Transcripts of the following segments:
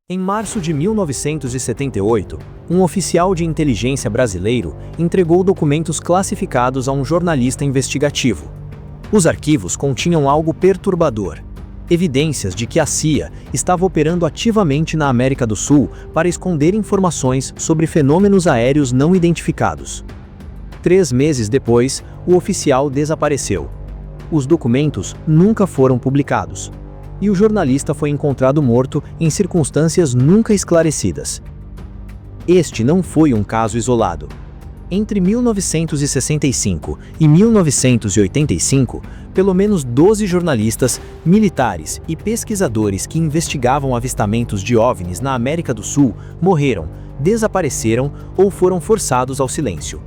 Em março de 1978, um oficial de inteligência brasileiro entregou documentos classificados a um jornalista investigativo. Os arquivos continham algo perturbador: evidências de que a CIA estava operando ativamente na América do Sul para esconder informações sobre fenômenos aéreos não identificados. 3 meses depois, o oficial desapareceu. Os documentos nunca foram publicados. E o jornalista foi encontrado morto em circunstâncias nunca esclarecidas. Este não foi um caso isolado. Entre 1965 e 1985, pelo menos 12 jornalistas, militares e pesquisadores que investigavam avistamentos de OVNIs na América do Sul morreram, desapareceram ou foram forçados ao silêncio.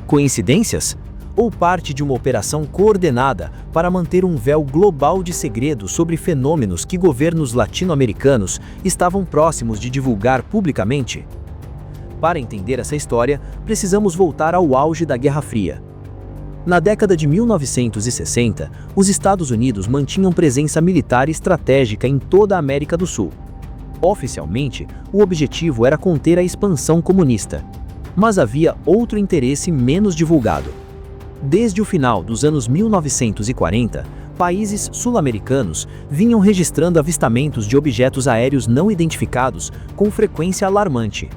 Coincidências? Ou parte de uma operação coordenada para manter um véu global de segredo sobre fenômenos que governos latino-americanos estavam próximos de divulgar publicamente? Para entender essa história, precisamos voltar ao auge da Guerra Fria. Na década de 1960, os Estados Unidos mantinham presença militar estratégica em toda a América do Sul. Oficialmente, o objetivo era conter a expansão comunista. Mas havia outro interesse menos divulgado. Desde o final dos anos 1940, países sul-americanos vinham registrando avistamentos de objetos aéreos não identificados com frequência alarmante.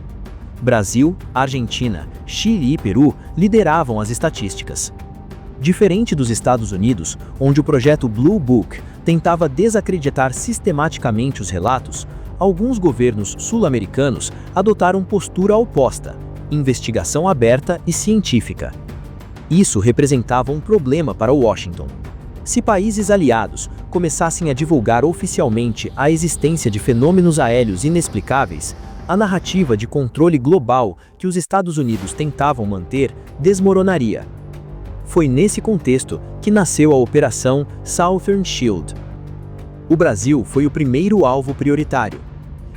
Brasil, Argentina, Chile e Peru lideravam as estatísticas. Diferente dos Estados Unidos, onde o projeto Blue Book tentava desacreditar sistematicamente os relatos, alguns governos sul-americanos adotaram postura oposta: investigação aberta e científica. Isso representava um problema para Washington. Se países aliados começassem a divulgar oficialmente a existência de fenômenos aéreos inexplicáveis, a narrativa de controle global que os Estados Unidos tentavam manter desmoronaria. Foi nesse contexto que nasceu a Operação Southern Shield. O Brasil foi o primeiro alvo prioritário.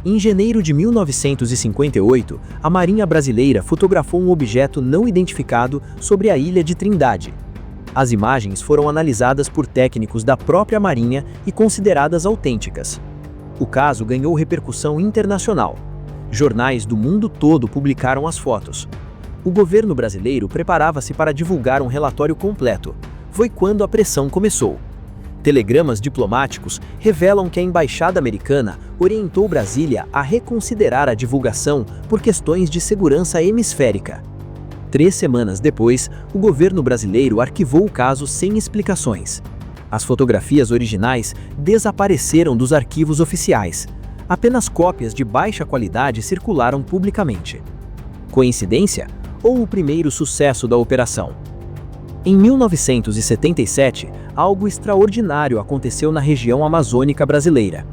Em janeiro de 1958, a Marinha Brasileira fotografou um objeto não identificado sobre a ilha de Trindade. As imagens foram analisadas por técnicos da própria Marinha e consideradas autênticas. O caso ganhou repercussão internacional. Jornais do mundo todo publicaram as fotos. O governo brasileiro preparava-se para divulgar um relatório completo. Foi quando a pressão começou. Telegramas diplomáticos revelam que a embaixada americana orientou Brasília a reconsiderar a divulgação por questões de segurança hemisférica. 3 semanas depois, o governo brasileiro arquivou o caso sem explicações. As fotografias originais desapareceram dos arquivos oficiais. Apenas cópias de baixa qualidade circularam publicamente. Coincidência? Ou o primeiro sucesso da operação? Em 1977, algo extraordinário aconteceu na região amazônica brasileira.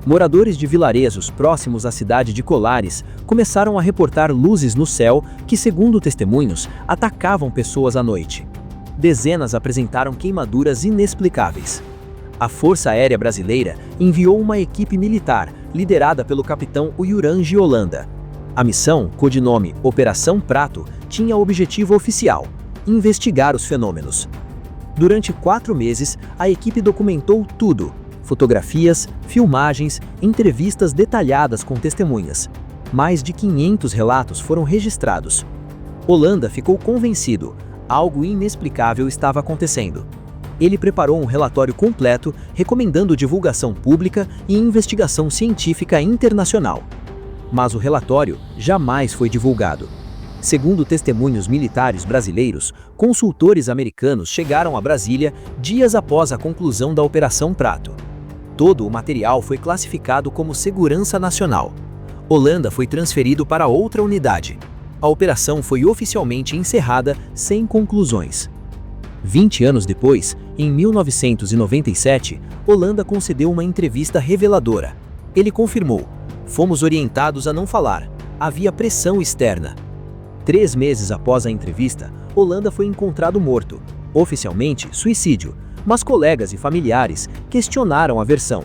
Moradores de vilarejos próximos à cidade de Colares começaram a reportar luzes no céu que, segundo testemunhos, atacavam pessoas à noite. Dezenas apresentaram queimaduras inexplicáveis. A Força Aérea Brasileira enviou uma equipe militar, liderada pelo capitão Uyurangi Holanda. A missão, codinome Operação Prato, tinha objetivo oficial: investigar os fenômenos. Durante 4 meses, a equipe documentou tudo: fotografias, filmagens, entrevistas detalhadas com testemunhas. Mais de 500 relatos foram registrados. Holanda ficou convencido: algo inexplicável estava acontecendo. Ele preparou um relatório completo recomendando divulgação pública e investigação científica internacional. Mas o relatório jamais foi divulgado. Segundo testemunhos militares brasileiros, consultores americanos chegaram a Brasília dias após a conclusão da Operação Prato. Todo o material foi classificado como segurança nacional. Holanda foi transferido para outra unidade. A operação foi oficialmente encerrada sem conclusões. 20 anos depois, em 1997, Holanda concedeu uma entrevista reveladora. Ele confirmou: "Fomos orientados a não falar. Havia pressão externa." 3 meses após a entrevista, Holanda foi encontrado morto. Oficialmente, suicídio, mas colegas e familiares questionaram a versão.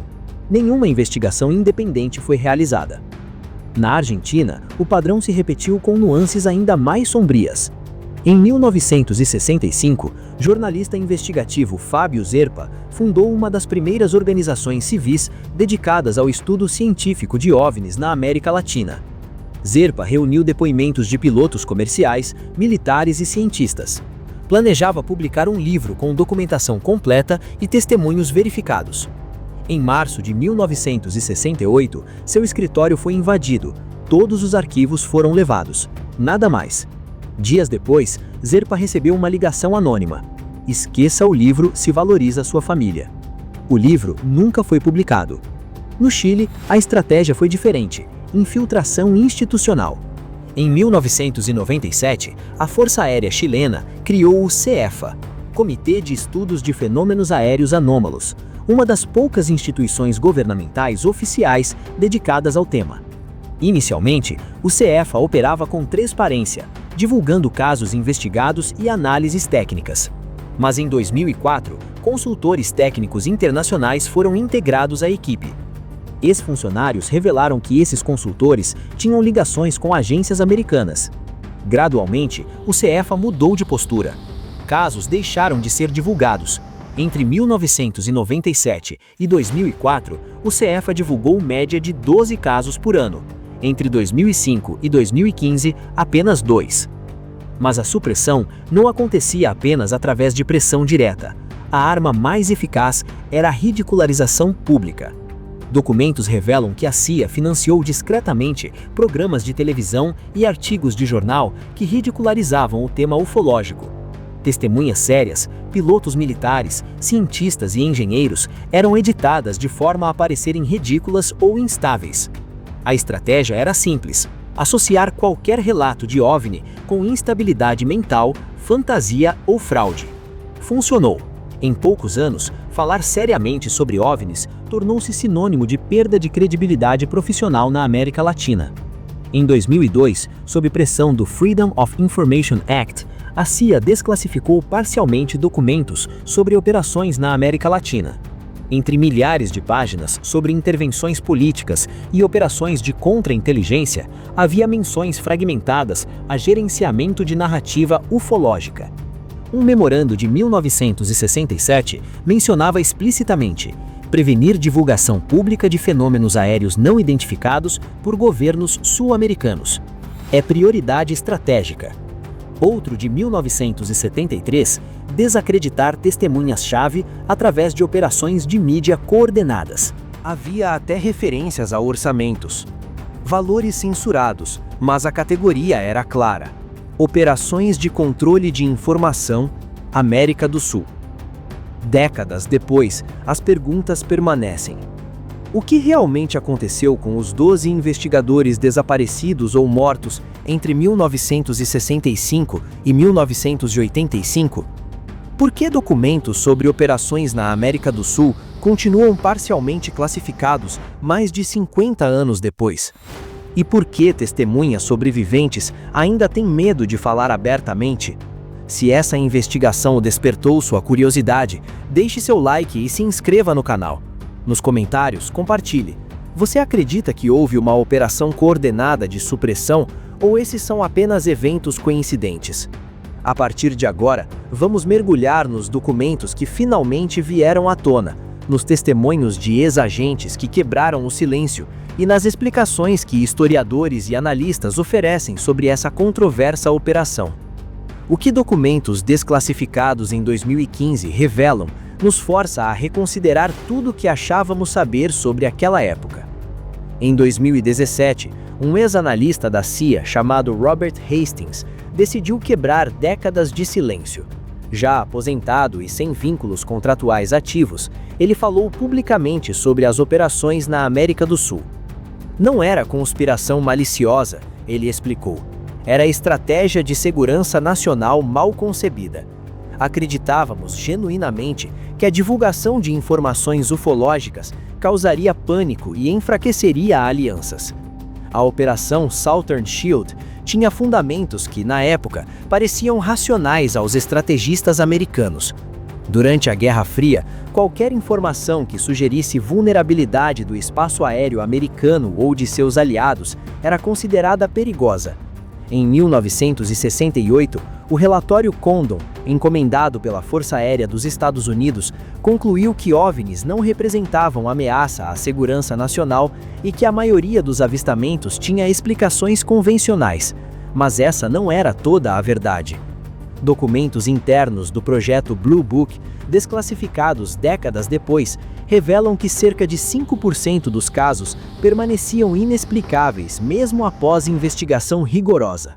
Nenhuma investigação independente foi realizada. Na Argentina, o padrão se repetiu com nuances ainda mais sombrias. Em 1965, jornalista investigativo Fábio Zerpa fundou uma das primeiras organizações civis dedicadas ao estudo científico de OVNIs na América Latina. Zerpa reuniu depoimentos de pilotos comerciais, militares e cientistas. Planejava publicar um livro com documentação completa e testemunhos verificados. Em março de 1968, seu escritório foi invadido. Todos os arquivos foram levados. Nada mais. Dias depois, Zerpa recebeu uma ligação anônima. Esqueça o livro se valoriza sua família. O livro nunca foi publicado. No Chile, a estratégia foi diferente: infiltração institucional. Em 1997, a Força Aérea Chilena criou o CEFA, Comitê de Estudos de Fenômenos Aéreos Anômalos, uma das poucas instituições governamentais oficiais dedicadas ao tema. Inicialmente, o CEFA operava com transparência, divulgando casos investigados e análises técnicas. Mas em 2004, consultores técnicos internacionais foram integrados à equipe. Ex-funcionários revelaram que esses consultores tinham ligações com agências americanas. Gradualmente, o CEFA mudou de postura. Casos deixaram de ser divulgados. Entre 1997 e 2004, o CEFA divulgou média de 12 casos por ano. Entre 2005 e 2015, apenas 2. Mas a supressão não acontecia apenas através de pressão direta. A arma mais eficaz era a ridicularização pública. Documentos revelam que a CIA financiou discretamente programas de televisão e artigos de jornal que ridicularizavam o tema ufológico. Testemunhas sérias, pilotos militares, cientistas e engenheiros eram editadas de forma a parecerem ridículas ou instáveis. A estratégia era simples: associar qualquer relato de OVNI com instabilidade mental, fantasia ou fraude. Funcionou. Em poucos anos, falar seriamente sobre OVNIs tornou-se sinônimo de perda de credibilidade profissional na América Latina. Em 2002, sob pressão do Freedom of Information Act, a CIA desclassificou parcialmente documentos sobre operações na América Latina. Entre milhares de páginas sobre intervenções políticas e operações de contra-inteligência, havia menções fragmentadas a gerenciamento de narrativa ufológica. Um memorando de 1967 mencionava explicitamente: prevenir divulgação pública de fenômenos aéreos não identificados por governos sul-americanos. É prioridade estratégica. Outro de 1973, desacreditar testemunhas-chave através de operações de mídia coordenadas. Havia até referências a orçamentos. Valores censurados, mas a categoria era clara: Operações de Controle de Informação, América do Sul. Décadas depois, as perguntas permanecem. O que realmente aconteceu com os 12 investigadores desaparecidos ou mortos entre 1965 e 1985? Por que documentos sobre operações na América do Sul continuam parcialmente classificados mais de 50 anos depois? E por que testemunhas sobreviventes ainda têm medo de falar abertamente? Se essa investigação despertou sua curiosidade, deixe seu like e se inscreva no canal. Nos comentários, compartilhe. Você acredita que houve uma operação coordenada de supressão ou esses são apenas eventos coincidentes? A partir de agora, vamos mergulhar nos documentos que finalmente vieram à tona, nos testemunhos de ex-agentes que quebraram o silêncio e nas explicações que historiadores e analistas oferecem sobre essa controversa operação. O que documentos desclassificados em 2015 revelam nos força a reconsiderar tudo o que achávamos saber sobre aquela época. Em 2017, um ex-analista da CIA chamado Robert Hastings decidiu quebrar décadas de silêncio. Já aposentado e sem vínculos contratuais ativos, ele falou publicamente sobre as operações na América do Sul. Não era conspiração maliciosa, ele explicou. Era estratégia de segurança nacional mal concebida. Acreditávamos genuinamente que a divulgação de informações ufológicas causaria pânico e enfraqueceria alianças. A Operação Southern Shield tinha fundamentos que, na época, pareciam racionais aos estrategistas americanos. Durante a Guerra Fria, qualquer informação que sugerisse vulnerabilidade do espaço aéreo americano ou de seus aliados era considerada perigosa. Em 1968, o relatório Condon, encomendado pela Força Aérea dos Estados Unidos, concluiu que OVNIs não representavam ameaça à segurança nacional e que a maioria dos avistamentos tinha explicações convencionais, mas essa não era toda a verdade. Documentos internos do projeto Blue Book, desclassificados décadas depois, revelam que cerca de 5% dos casos permaneciam inexplicáveis mesmo após investigação rigorosa.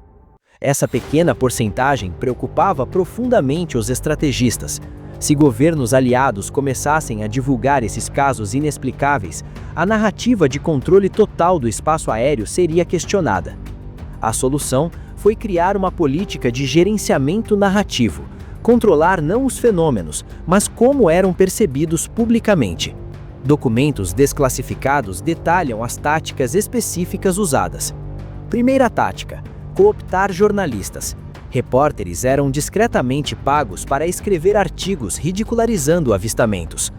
Essa pequena porcentagem preocupava profundamente os estrategistas. Se governos aliados começassem a divulgar esses casos inexplicáveis, a narrativa de controle total do espaço aéreo seria questionada. A solução foi criar uma política de gerenciamento narrativo, controlar não os fenômenos, mas como eram percebidos publicamente. Documentos desclassificados detalham as táticas específicas usadas. Primeira tática: cooptar jornalistas. Repórteres eram discretamente pagos para escrever artigos ridicularizando avistamentos.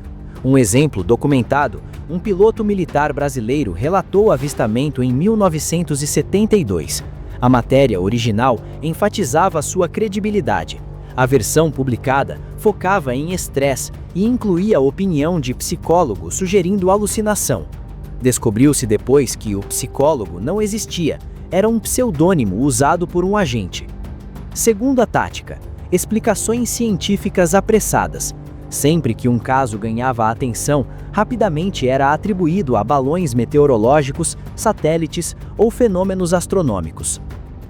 Um exemplo documentado: um piloto militar brasileiro relatou o avistamento em 1972. A matéria original enfatizava sua credibilidade. A versão publicada focava em estresse e incluía a opinião de psicólogo sugerindo alucinação. Descobriu-se depois que o psicólogo não existia, era um pseudônimo usado por um agente. Segunda tática: explicações científicas apressadas. Sempre que um caso ganhava atenção, rapidamente era atribuído a balões meteorológicos, satélites ou fenômenos astronômicos.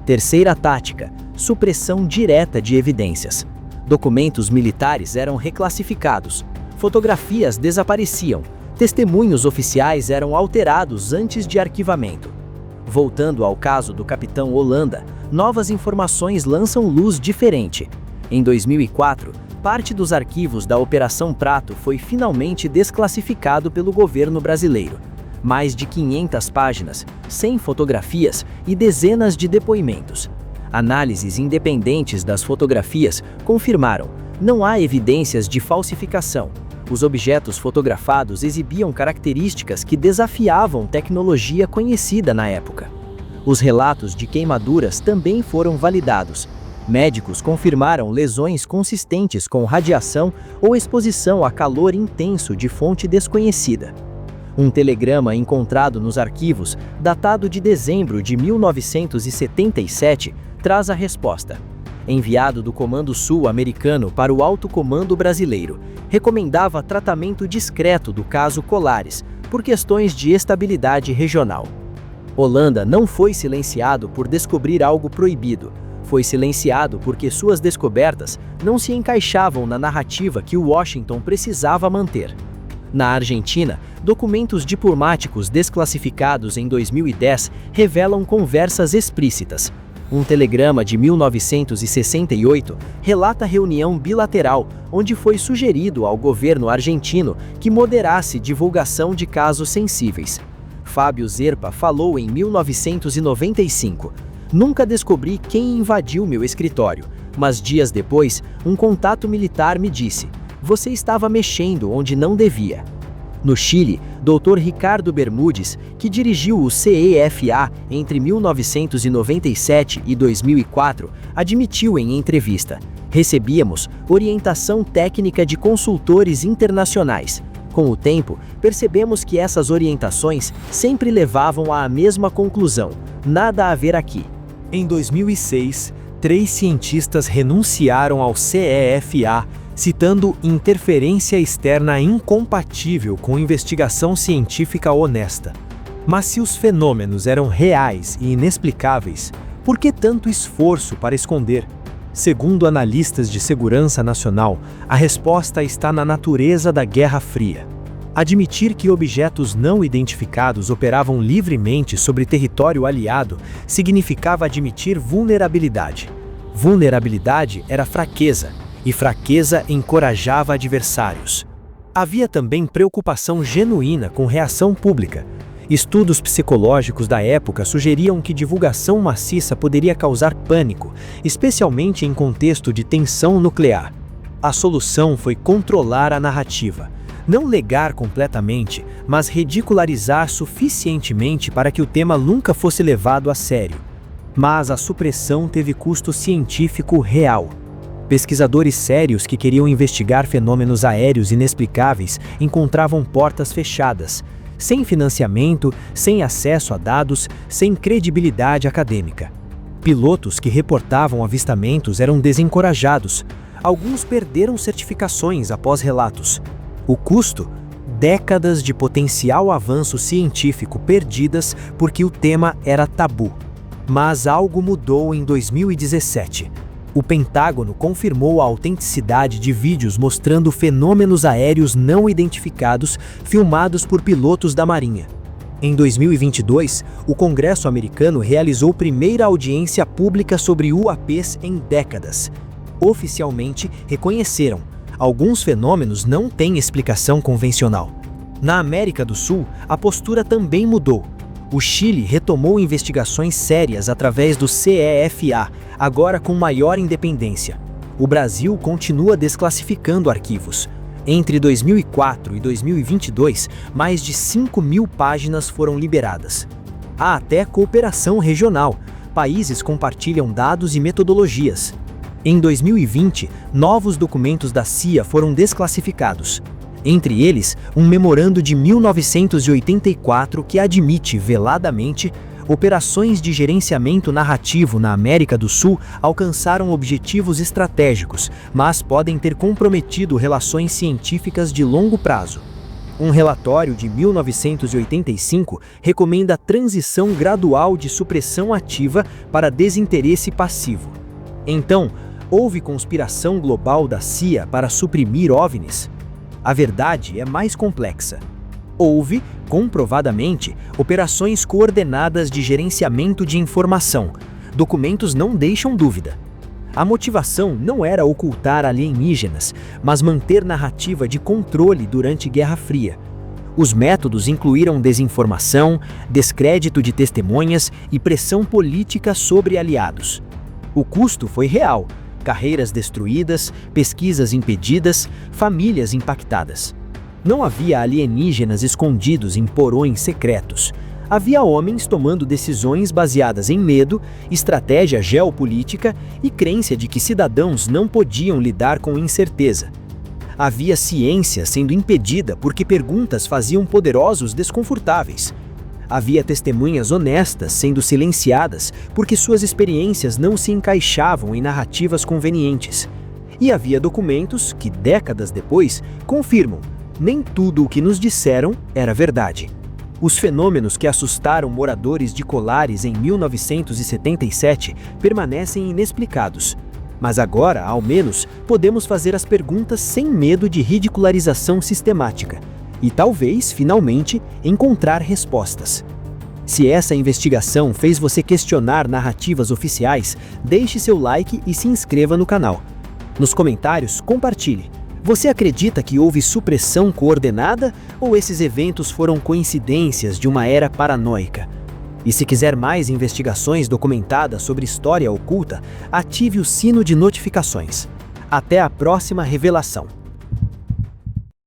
Terceira tática: supressão direta de evidências. Documentos militares eram reclassificados, fotografias desapareciam, testemunhos oficiais eram alterados antes de arquivamento. Voltando ao caso do capitão Holanda, novas informações lançam luz diferente. Em 2004, parte dos arquivos da Operação Prato foi finalmente desclassificado pelo governo brasileiro. Mais de 500 páginas, 100 fotografias e dezenas de depoimentos. Análises independentes das fotografias confirmaram: não há evidências de falsificação. Os objetos fotografados exibiam características que desafiavam tecnologia conhecida na época. Os relatos de queimaduras também foram validados. Médicos confirmaram lesões consistentes com radiação ou exposição a calor intenso de fonte desconhecida. Um telegrama encontrado nos arquivos, datado de dezembro de 1977, traz a resposta. Enviado do Comando Sul americano para o Alto Comando brasileiro, recomendava tratamento discreto do caso Colares, por questões de estabilidade regional. Holanda não foi silenciado por descobrir algo proibido, foi silenciado porque suas descobertas não se encaixavam na narrativa que Washington precisava manter. Na Argentina, documentos diplomáticos desclassificados em 2010 revelam conversas explícitas. Um telegrama de 1968 relata reunião bilateral, onde foi sugerido ao governo argentino que moderasse divulgação de casos sensíveis. Fábio Zerpa falou em 1995: "Nunca descobri quem invadiu meu escritório, mas dias depois, um contato militar me disse: você estava mexendo onde não devia." No Chile, Dr. Ricardo Bermudes, que dirigiu o CEFA entre 1997 e 2004, admitiu em entrevista: "Recebíamos orientação técnica de consultores internacionais. Com o tempo, percebemos que essas orientações sempre levavam à mesma conclusão: nada a ver aqui." Em 2006, 3 cientistas renunciaram ao CEFA, citando interferência externa incompatível com investigação científica honesta. Mas se os fenômenos eram reais e inexplicáveis, por que tanto esforço para esconder? Segundo analistas de segurança nacional, a resposta está na natureza da Guerra Fria. Admitir que objetos não identificados operavam livremente sobre território aliado significava admitir vulnerabilidade. Vulnerabilidade era fraqueza, e fraqueza encorajava adversários. Havia também preocupação genuína com reação pública. Estudos psicológicos da época sugeriam que divulgação maciça poderia causar pânico, especialmente em contexto de tensão nuclear. A solução foi controlar a narrativa. Não negar completamente, mas ridicularizar suficientemente para que o tema nunca fosse levado a sério. Mas a supressão teve custo científico real. Pesquisadores sérios que queriam investigar fenômenos aéreos inexplicáveis encontravam portas fechadas, sem financiamento, sem acesso a dados, sem credibilidade acadêmica. Pilotos que reportavam avistamentos eram desencorajados. Alguns perderam certificações após relatos. O custo? Décadas de potencial avanço científico perdidas porque o tema era tabu. Mas algo mudou em 2017. O Pentágono confirmou a autenticidade de vídeos mostrando fenômenos aéreos não identificados filmados por pilotos da Marinha. Em 2022, o Congresso americano realizou primeira audiência pública sobre UAPs em décadas. Oficialmente reconheceram: alguns fenômenos não têm explicação convencional. Na América do Sul, a postura também mudou. O Chile retomou investigações sérias através do CEFA, agora com maior independência. O Brasil continua desclassificando arquivos. Entre 2004 e 2022, mais de 5.000 páginas foram liberadas. Há até cooperação regional. Países compartilham dados e metodologias. Em 2020, novos documentos da CIA foram desclassificados. Entre eles, um memorando de 1984 que admite veladamente operações de gerenciamento narrativo na América do Sul alcançaram objetivos estratégicos, mas podem ter comprometido relações científicas de longo prazo. Um relatório de 1985 recomenda a transição gradual de supressão ativa para desinteresse passivo. Então, houve conspiração global da CIA para suprimir OVNIs? A verdade é mais complexa. Houve, comprovadamente, operações coordenadas de gerenciamento de informação. Documentos não deixam dúvida. A motivação não era ocultar alienígenas, mas manter narrativa de controle durante Guerra Fria. Os métodos incluíram desinformação, descrédito de testemunhas e pressão política sobre aliados. O custo foi real: carreiras destruídas, pesquisas impedidas, famílias impactadas. Não havia alienígenas escondidos em porões secretos. Havia homens tomando decisões baseadas em medo, estratégia geopolítica e crença de que cidadãos não podiam lidar com incerteza. Havia ciência sendo impedida porque perguntas faziam poderosos desconfortáveis. Havia testemunhas honestas sendo silenciadas porque suas experiências não se encaixavam em narrativas convenientes. E havia documentos que, décadas depois, confirmam: nem tudo o que nos disseram era verdade. Os fenômenos que assustaram moradores de Colares em 1977 permanecem inexplicados. Mas agora, ao menos, podemos fazer as perguntas sem medo de ridicularização sistemática. E talvez, finalmente, encontrar respostas. Se essa investigação fez você questionar narrativas oficiais, deixe seu like e se inscreva no canal. Nos comentários, compartilhe. Você acredita que houve supressão coordenada ou esses eventos foram coincidências de uma era paranoica? E se quiser mais investigações documentadas sobre história oculta, ative o sino de notificações. Até a próxima revelação.